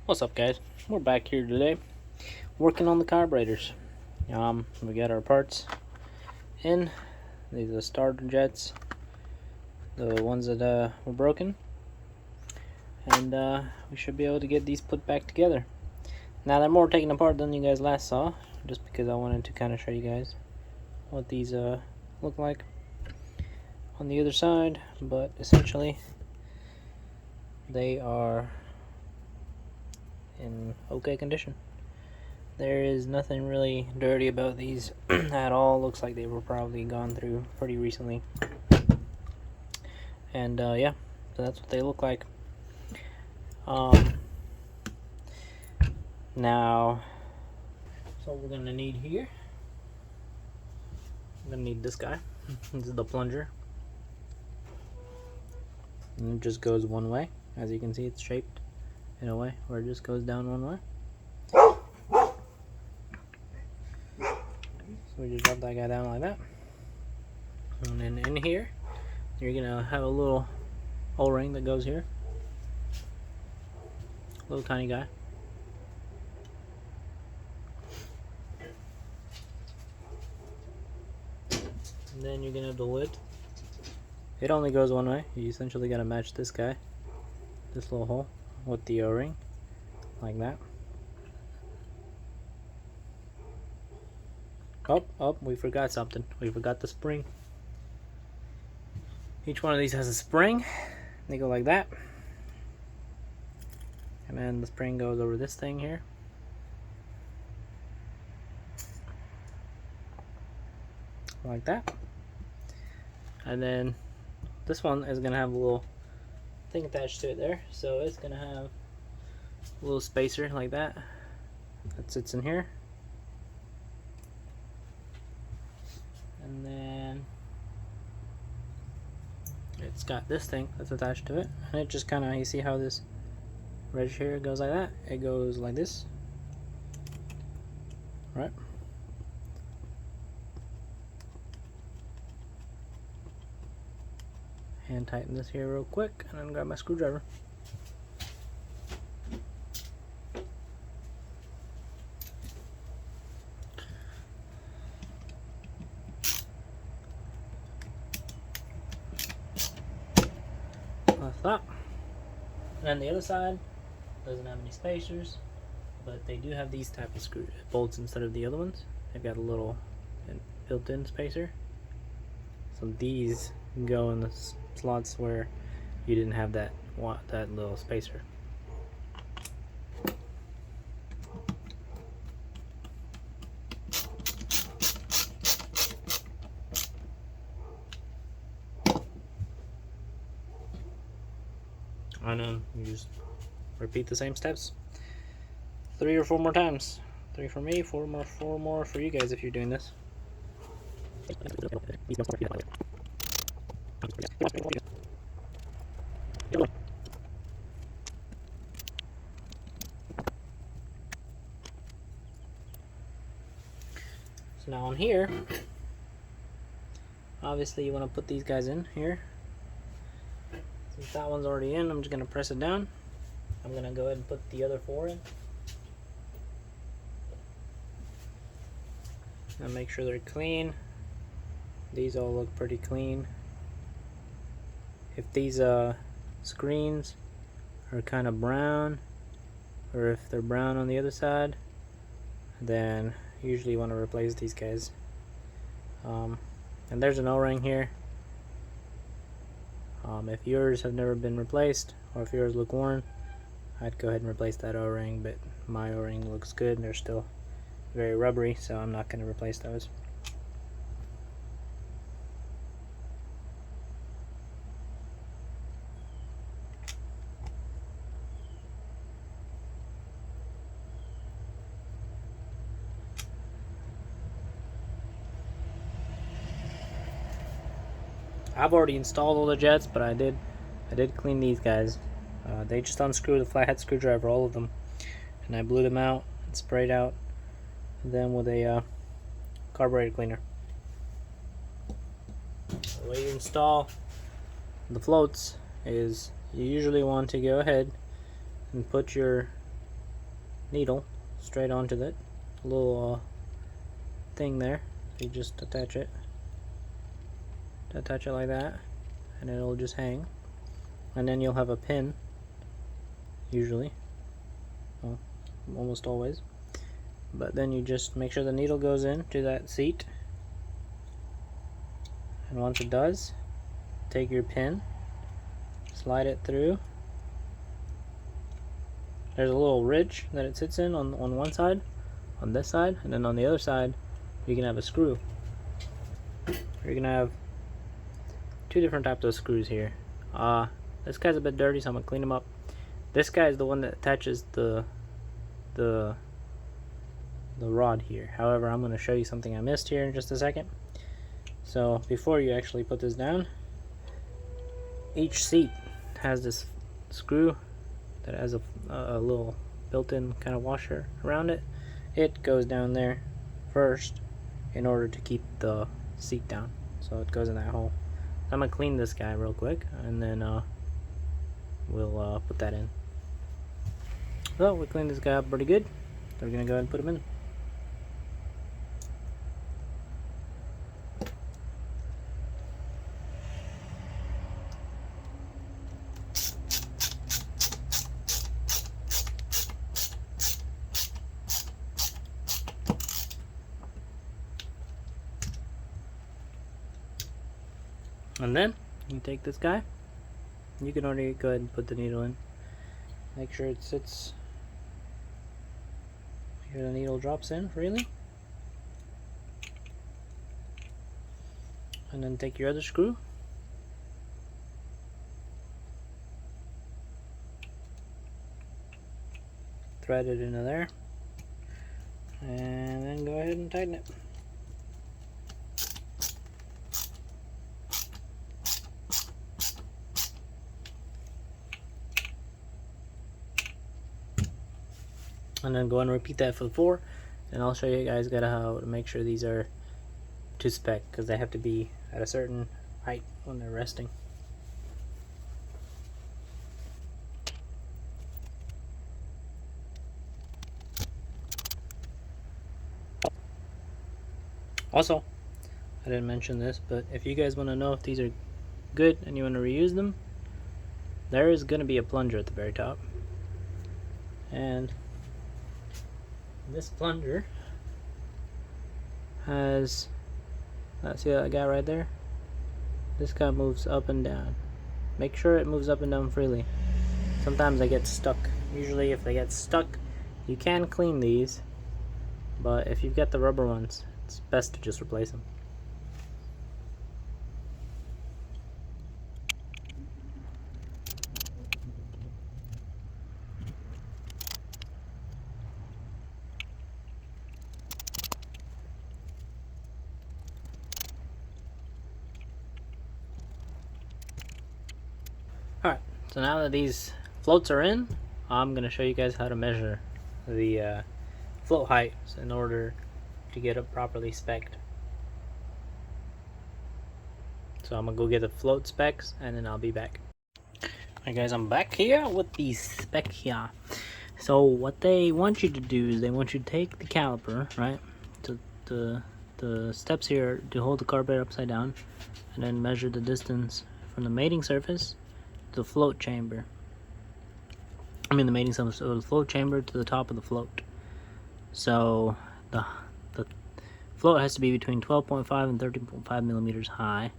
What's up, guys? We're back here today working on the carburetors. We got our parts in. These are the starter jets, the ones that were broken, and we should be able to get these put back together. Now they're more taken apart than you guys last saw, just because I wanted to kind of show you guys what these look like on the other side, but essentially they are in okay condition. There is nothing really dirty about these at all. Looks like they were probably gone through pretty recently. And yeah, so that's what they look like. Now, so we're gonna need here, I'm gonna need this guy. This is the plunger. And it just goes one way. As you can see, it's shaped in a way where it just goes down one way. So we just drop that guy down like that. And then in here, you're gonna have a little O-ring that goes here. Little tiny guy. And then you're gonna have the lid. It only goes one way. You essentially gotta match this guy, this little hole, with the O-ring, like that. Oh, we forgot something. We forgot the spring. Each one of these has a spring. They go like that. And then the spring goes over this thing here. Like that. And then this one is going to have a little thing attached to it there. So it's going to have a little spacer like that sits in here. And then it's got this thing that's attached to it. And it just kind of, you see how this right here goes like that? It goes like this. Right? Hand tighten this here real quick and then grab my screwdriver. Like that. And then the other side doesn't have any spacers, but they do have these type of screw bolts instead of the other ones. They've got a little built-in spacer. So these go in the slots where you didn't have that little spacer. And then you just repeat the same steps 3 or 4 more times. 3 for me, 4 more for you guys if you're doing this. So now on here, obviously you want to put these guys in here. Since that one's already in, I'm just going to press it down. I'm going to go ahead and put the other 4 in. And make sure they're clean. These all look pretty clean. If these screens are kind of brown, or if they're brown on the other side, then usually you want to replace these guys. And there's an O-ring here. If yours have never been replaced, or if yours look worn, I'd go ahead and replace that O-ring, but my O-ring looks good and they're still very rubbery, so I'm not going to replace those. I've already installed all the jets, but I did clean these guys. They just unscrew the flathead screwdriver, all of them, and I blew them out and sprayed out them with a carburetor cleaner. The way you install the floats is you usually want to go ahead and put your needle straight onto it. A little thing there. So you just attach it like that, and it'll just hang. And then you'll have a pin, usually, well, almost always. But then you just make sure the needle goes into that seat, and once it does, take your pin, slide it through. There's a little ridge that it sits in on one side, on this side, and then on the other side you can have a screw. You're gonna have two different types of screws here. This guy's a bit dirty, so I'm gonna clean him up. This guy is the one that attaches the rod here. However, I'm gonna show you something I missed here in just a second. So before you actually put this down, each seat has this screw that has a little built-in kind of washer around it. It goes down there first in order to keep the seat down, so it goes in that hole. I'm gonna clean this guy real quick, and then we'll put that in. So we cleaned this guy up pretty good, so we're gonna go ahead and put him in. And then you take this guy, you can already go ahead and put the needle in. Make sure it sits, make sure the needle drops in freely. And then take your other screw, thread it into there, and then go ahead and tighten it. And then go and repeat that for the 4, and I'll show you guys how to make sure these are to spec, because they have to be at a certain height when they're resting. Also, I didn't mention this, but if you guys want to know if these are good and you want to reuse them, there is going to be a plunger at the very top, and this plunger has, see that guy right there? This guy moves up and down. Make sure it moves up and down freely. Sometimes they get stuck. Usually if they get stuck, you can clean these, but if you've got the rubber ones, it's best to just replace them. Alright, so now that these floats are in, I'm going to show you guys how to measure the float heights in order to get it properly spec'd. So I'm going to go get the float specs, and then I'll be back. Alright guys, I'm back here with the spec here. So what they want you to do is they want you to take the caliper, right, to the steps here to hold the carburetor upside down, and then measure the distance from the mating surface to the float chamber. I mean the mating surface, so the float chamber to the top of the float. So the float has to be between 12.5 and 13.5 millimeters high.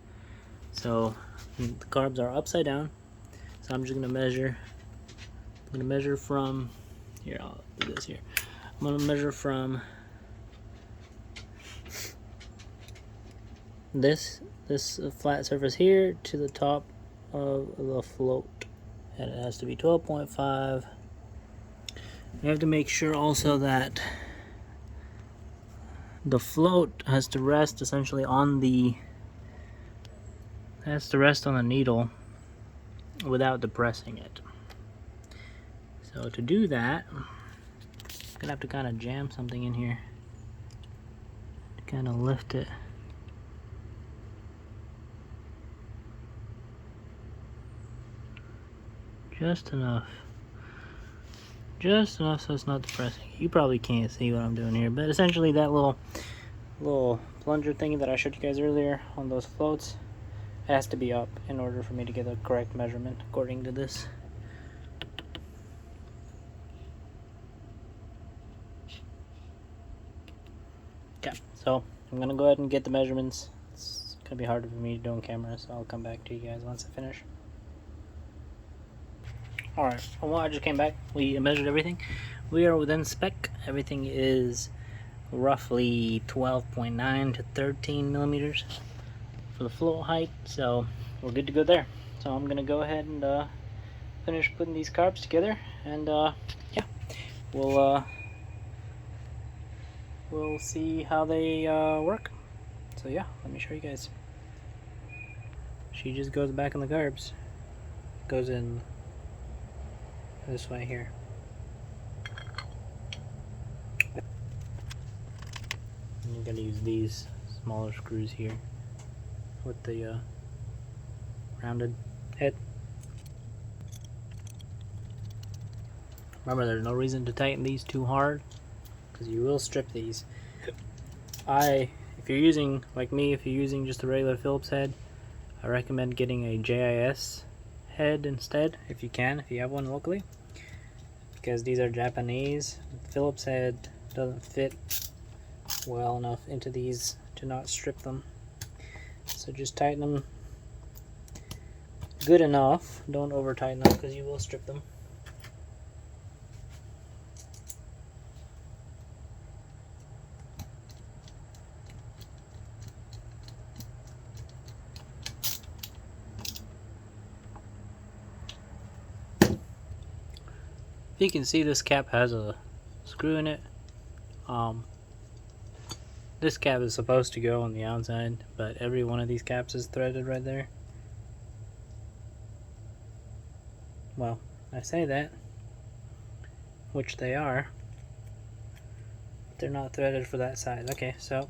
So the carbs are upside down. So I'm just gonna measure. I'm gonna measure from here. I'll do this here. I'm gonna measure from this flat surface here to the top of the float, and it has to be 12.5. You have to make sure also that the float has to rest essentially on the needle without depressing it. So to do that, I'm gonna have to kind of jam something in here to kind of lift it. just enough so it's not depressing. You probably can't see what I'm doing here, but essentially that little plunger thingy that I showed you guys earlier on those floats, it has to be up in order for me to get the correct measurement according to this. Okay, so I'm gonna go ahead and get the measurements. It's gonna be harder for me to do on camera, so I'll come back to you guys once I finish. Alright, well, I just came back. We measured everything. We are within spec. Everything is roughly 12.9 to 13 millimeters for the float height, so we're good to go there. So I'm gonna go ahead and finish putting these carbs together, and yeah, we'll see how they work. So yeah, let me show you guys. She just goes back in the carbs. Goes in this way here. And you're gonna use these smaller screws here with the rounded head. Remember, there's no reason to tighten these too hard because you will strip these. If you're using, like me, if you're using just a regular Phillips head, I recommend getting a JIS head instead, if you can, if you have one locally, because these are Japanese. Phillips head doesn't fit well enough into these to not strip them. So just tighten them good enough. Don't over tighten them because you will strip them. You can see this cap has a screw in it. This cap is supposed to go on the outside, but every one of these caps is threaded right there. Well, I say that, which they are, but they're not threaded for that side. Okay, so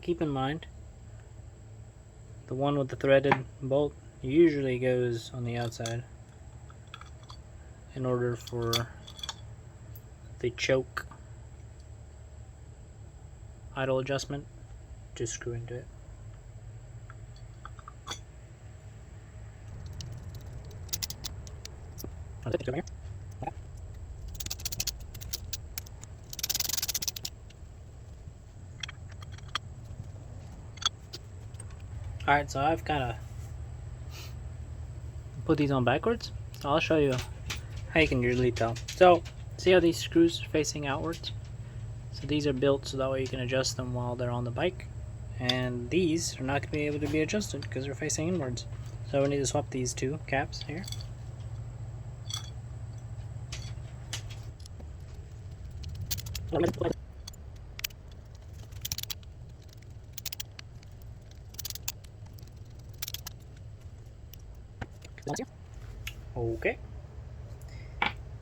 keep in mind, the one with the threaded bolt usually goes on the outside in order for the choke idle adjustment to screw into it. Alright, so I've kind of put these on backwards. So I'll show you how you can usually tell. So, see how these screws are facing outwards? So these are built so that way you can adjust them while they're on the bike. And these are not going to be able to be adjusted because they're facing inwards. So we need to swap these two caps here. Okay.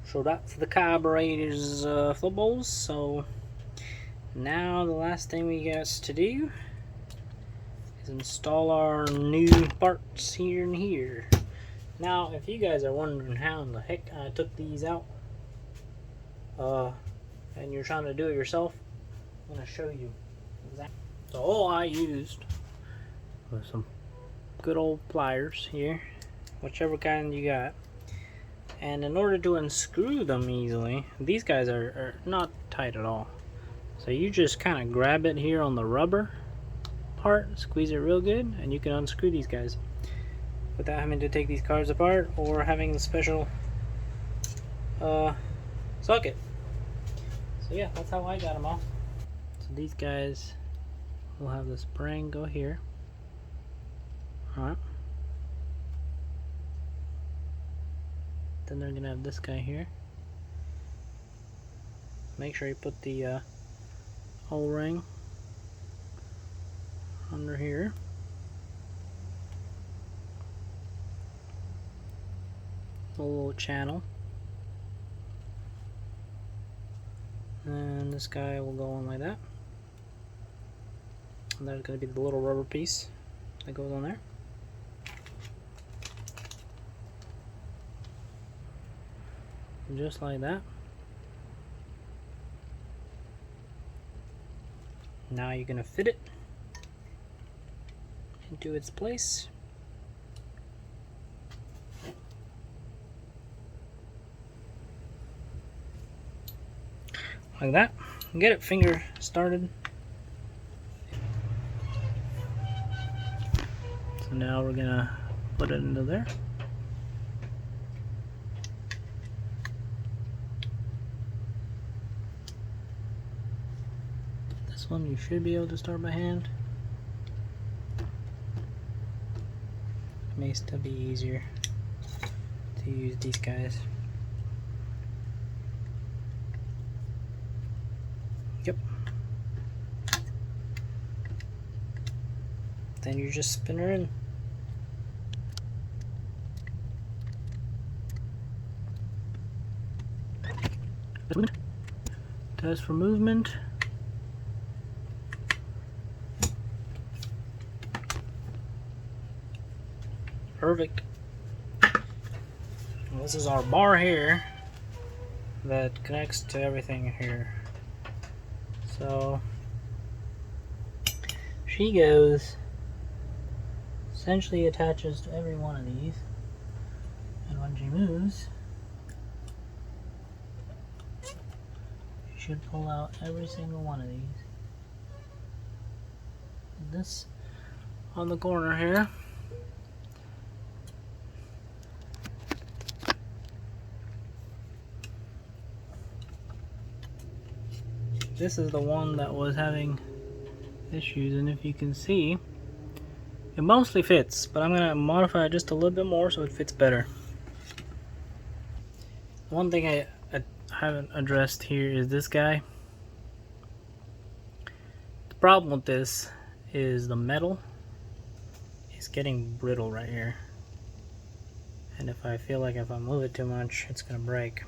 So that's the carburetors float bowls. So now the last thing we got to do is install our new parts here and here. Now, if you guys are wondering how in the heck I took these out, and you're trying to do it yourself, I'm going to show you exactly. So all I used was some good old pliers here, whichever kind you got. And in order to unscrew them easily, these guys are not tight at all. So you just kind of grab it here on the rubber part, squeeze it real good, and you can unscrew these guys without having to take these cars apart or having the special socket. So yeah, that's how I got them off. So these guys will have the spring go here. Alright. Then they're gonna have this guy here. Make sure you put the O-ring under here. A little channel. And this guy will go on like that. And there's going to be the little rubber piece that goes on there. just like that. Now you're gonna fit it into its place. Like that. Get it finger started. So now we're gonna put it into there. This one you should be able to start by hand. It may still be easier to use these guys. Yep. Then you just spin her in. Test for movement. Perfect. Well, this is our bar here that connects to everything here. So she goes, essentially attaches to every one of these, and when she moves, she should pull out every single one of these. This on the corner here. This is the one that was having issues, and if you can see, it mostly fits, but I'm gonna modify it just a little bit more so it fits better. One thing I haven't addressed here is this guy. The problem with this is the metal is getting brittle right here, and if I feel like if I move it too much, it's gonna break.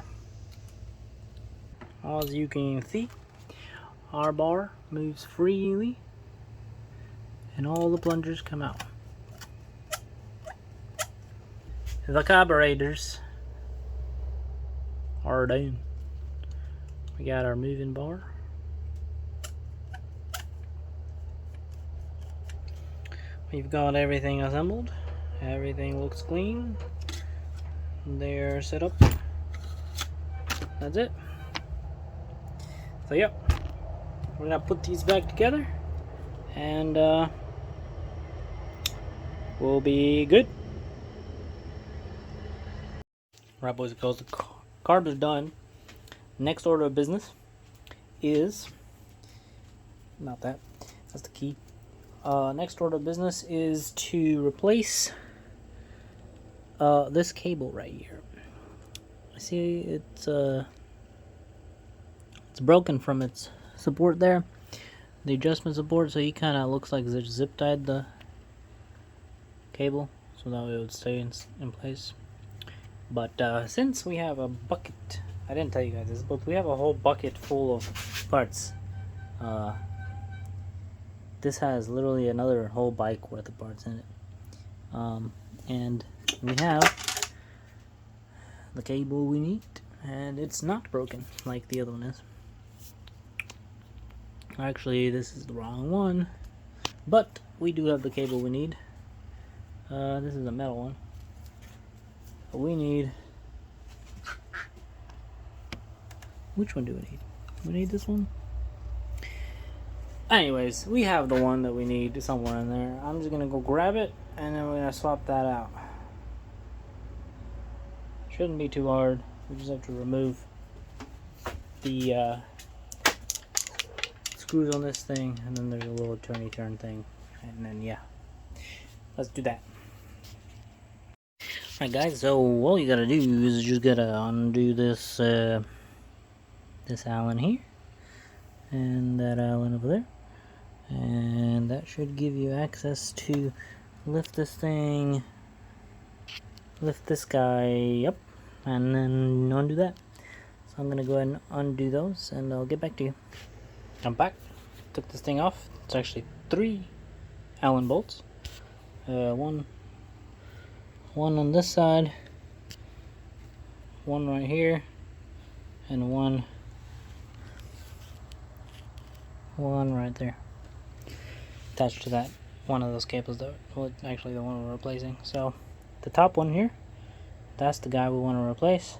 As you can see, our bar moves freely and all the plungers come out. The carburetors are down. We got our moving bar. We've got everything assembled. Everything looks clean. They're set up. That's it. So yep, we're gonna put these back together and we'll be good. Right, boys and girls, the carb is done. Next order of business is not that. That's the key. Next order of business is to replace this cable right here. See, it's broken from its support there, the adjustment support. So he kind of looks like they zip tied the cable so that way it would stay in place. But since we have a bucket, I didn't tell you guys this, but we have a whole bucket full of parts. This has literally another whole bike worth of parts in it. And we have the cable we need, and it's not broken like the other one is. Actually, this is the wrong one, but we do have the cable we need. This is a metal one. But we need... which one do we need? We need this one? Anyways, we have the one that we need somewhere in there. I'm just gonna go grab it, and then we're gonna swap that out. Shouldn't be too hard. We just have to remove the screws on this thing, and then there's a little turny turn thing, and then yeah, let's do that. Alright guys, so all you gotta do is just gotta undo this this Allen here and that Allen over there, and that should give you access to lift this thing, lift this guy up, and then undo that. So I'm gonna go ahead and undo those, and I'll get back to you. I'm back. Took this thing off. It's actually 3 Allen bolts. One on this side, one right here, and one right there, attached to that one of those cables that, well, actually the one we're replacing. So the top one here, that's the guy we want to replace.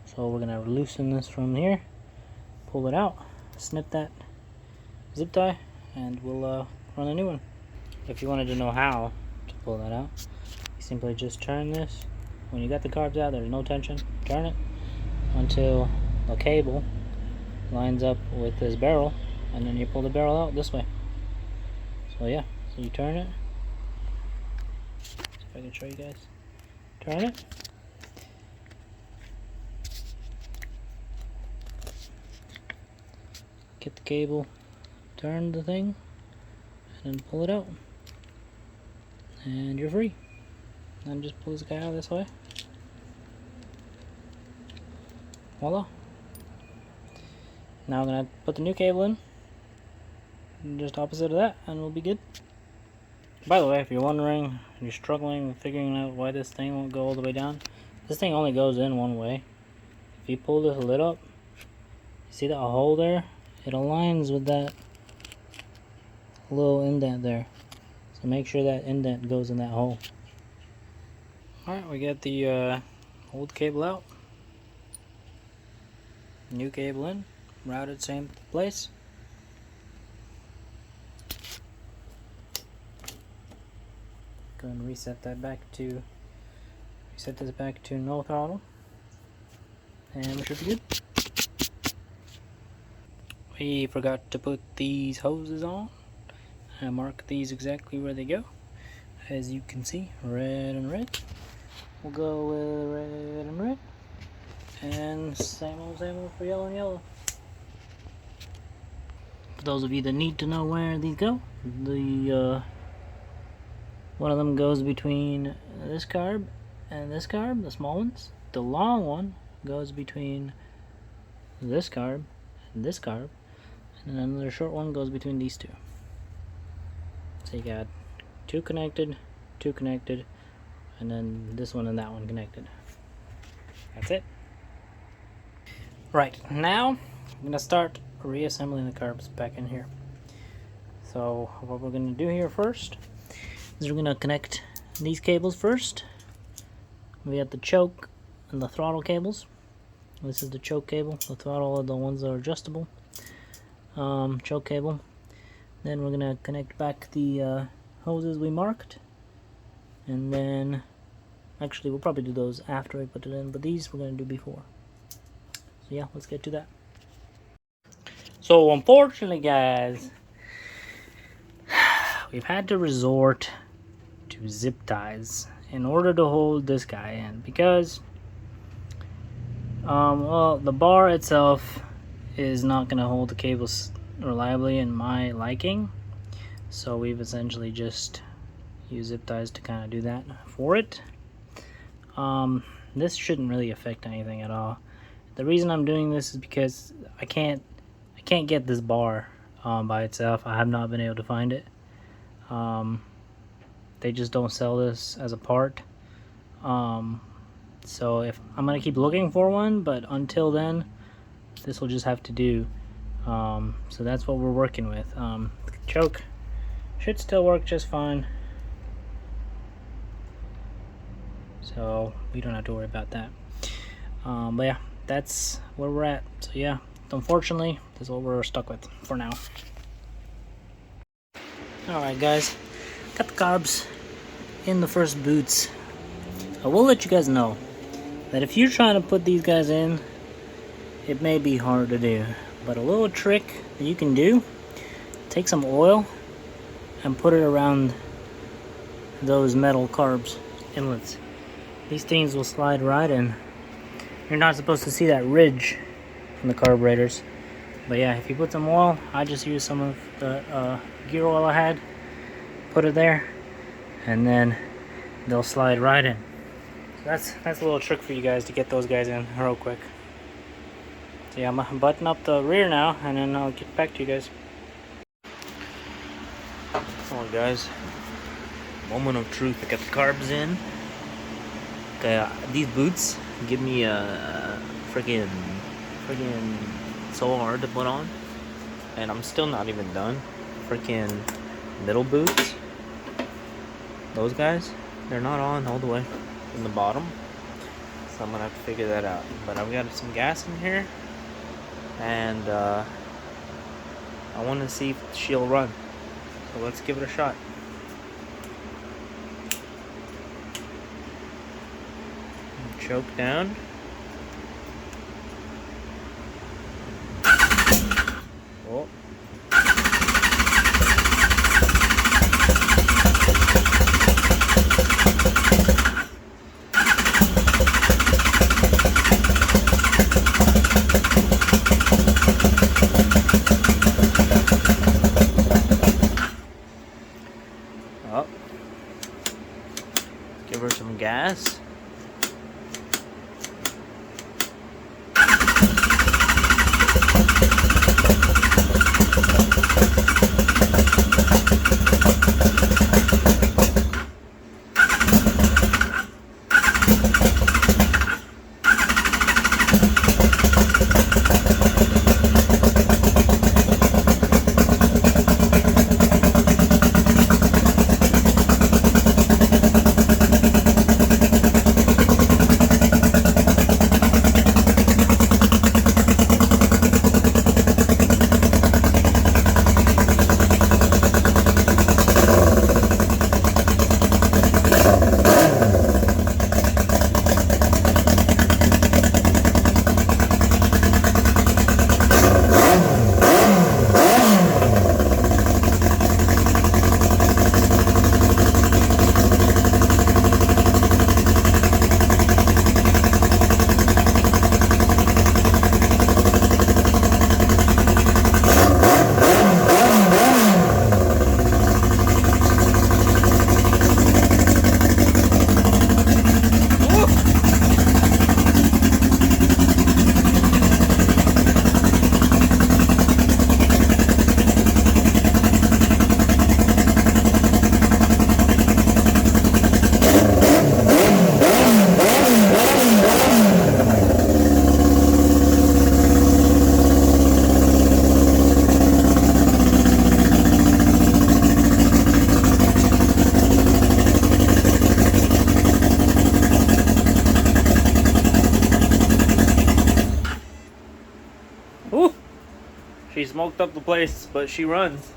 So we're gonna loosen this from here, pull it out, snip that zip tie, and we'll run a new one. If you wanted to know how to pull that out, you simply just turn this. When you got the carbs out, there's no tension. Turn it until the cable lines up with this barrel, and then you pull the barrel out this way. So yeah, so you turn it. See if I can show you guys. Turn it. Get the cable, turn the thing, and then pull it out. And you're free. And just pull this guy out this way. Voila. Now I'm gonna put the new cable in, just opposite of that, and we'll be good. By the way, if you're wondering, you're struggling with figuring out why this thing won't go all the way down, this thing only goes in one way. If you pull this lid up, you see that hole there? It aligns with that little indent there. So make sure that indent goes in that hole. Alright, we got the old cable out. New cable in. Routed same place. Go ahead and reset this back to no throttle. And we should be good. We forgot to put these hoses on. I mark these exactly where they go. As you can see, red and red. We'll go with red and red. And same old for yellow and yellow. For those of you that need to know where these go, the one of them goes between this carb and this carb, the small ones. The long one goes between this carb and this carb, and another short one goes between these two. So you got two connected, and then this one and that one connected. That's it. Right, now I'm gonna start reassembling the carbs back in here. So what we're gonna do here first is we're gonna connect these cables first. We got the choke and the throttle cables. This is the choke cable. The throttle are the ones that are adjustable. Choke cable. Then we're gonna connect back the hoses we marked, and then actually we'll probably do those after I put it in, but these we're gonna do before. So yeah, let's get to that. So unfortunately, guys, we've had to resort to zip ties in order to hold this guy in, because well, the bar itself is not going to hold the cables reliably in my liking, so we've essentially just used zip ties to kind of do that for it. This shouldn't really affect anything at all. The reason I'm doing this is because I can't get this bar by itself. I have not been able to find it. They just don't sell this as a part. So if I'm gonna keep looking for one, but until then, this will just have to do. So that's what we're working with. The choke should still work just fine, so we don't have to worry about that. But yeah, that's where we're at. So yeah, unfortunately, this is what we're stuck with for now. Alright guys, got the carbs in the first boots. I will let you guys know that if you're trying to put these guys in, it may be hard to do, but a little trick that you can do, take some oil and put it around those metal carbs inlets. These things will slide right in. You're not supposed to see that ridge from the carburetors, but yeah, if you put some oil, I just used some of the gear oil I had, put it there, and then they'll slide right in. So that's a little trick for you guys to get those guys in real quick. So yeah, I'm gonna button up the rear now, and then I'll get back to you guys. Alright guys, moment of truth. I got the carbs in. Okay, these boots give me a freaking Freaking so hard to put on. And I'm still not even done. Freaking middle boots. Those guys, they're not on all the way in the bottom. So I'm gonna have to figure that out. But I've got some gas in here. And I want to see if she'll run. So let's give it a shot. Choke down. Oh. Up. Give her some gas. Ooh, she smoked up the place, but she runs.